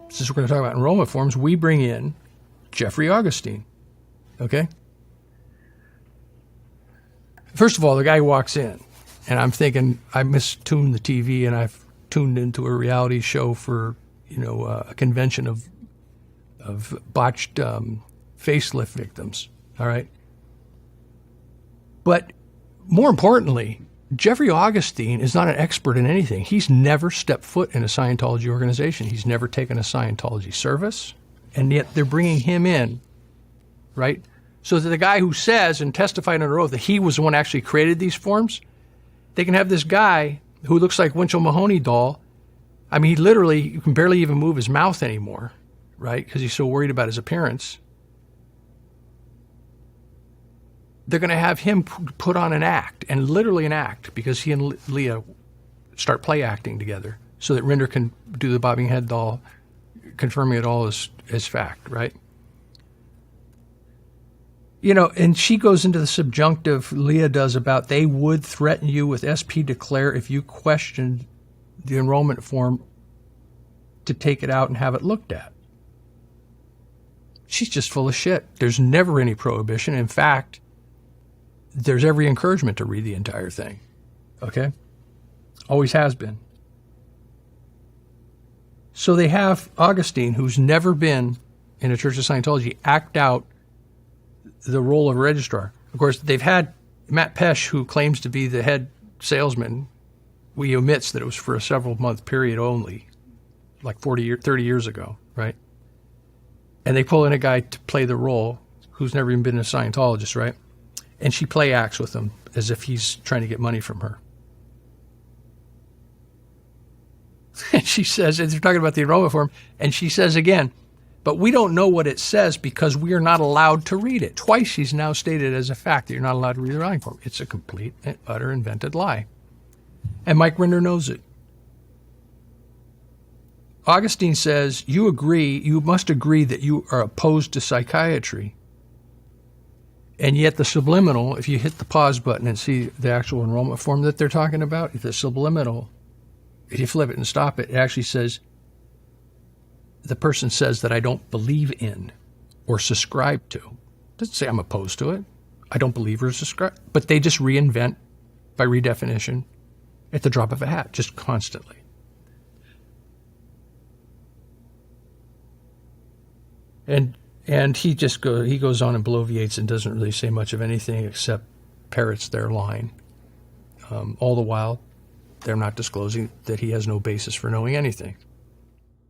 since we're going to talk about enrollment forms, we bring in Jeffrey Augustine. Okay? First of all, the guy walks in, and I'm thinking, I mistuned the TV, and I've tuned into a reality show for, a convention of botched facelift victims. All right? But more importantly, Jeffrey Augustine is not an expert in anything. He's never stepped foot in a Scientology organization. He's never taken a Scientology service, and yet they're bringing him in, right? So that the guy who says and testified under oath that he was the one who actually created these forms, they can have this guy who looks like Winchell Mahoney doll. I mean, he literally, you can barely even move his mouth anymore, right? Because he's so worried about his appearance. They're going to have him put on an act, and literally an act, because he and Leah start play acting together so that Rinder can do the bobbing head doll, confirming it all as fact, right? And she goes into the subjunctive, Leah does, about they would threaten you with SP declare if you questioned the enrollment form to take it out and have it looked at. She's just full of shit. There's never any prohibition. In fact, there's every encouragement to read the entire thing. Okay? Always has been. So they have Augustine, who's never been in a Church of Scientology, act out the role of registrar. Of course, they've had Matt Pesh, who claims to be the head salesman. He omits that it was for a several-month period only, like 30 years ago, right? And they pull in a guy to play the role who's never even been a Scientologist, right? And she play acts with him as if he's trying to get money from her. And she says, and they're talking about the enrollment form, and she says again, but we don't know what it says because we are not allowed to read it. Twice she's now stated as a fact that you're not allowed to read the enrollment form. It's a complete and utter invented lie. And Mike Rinder knows it. Augustine says, you must agree that you are opposed to psychiatry. And yet the subliminal, if you hit the pause button and see the actual enrollment form that they're talking about, if the subliminal, if you flip it and stop it, it actually says, the person says that I don't believe in or subscribe to. It doesn't say I'm opposed to it. I don't believe or subscribe. But they just reinvent by redefinition at the drop of a hat, just constantly. And he goes on and bloviates and doesn't really say much of anything except parrots their line. All the while, they're not disclosing that he has no basis for knowing anything.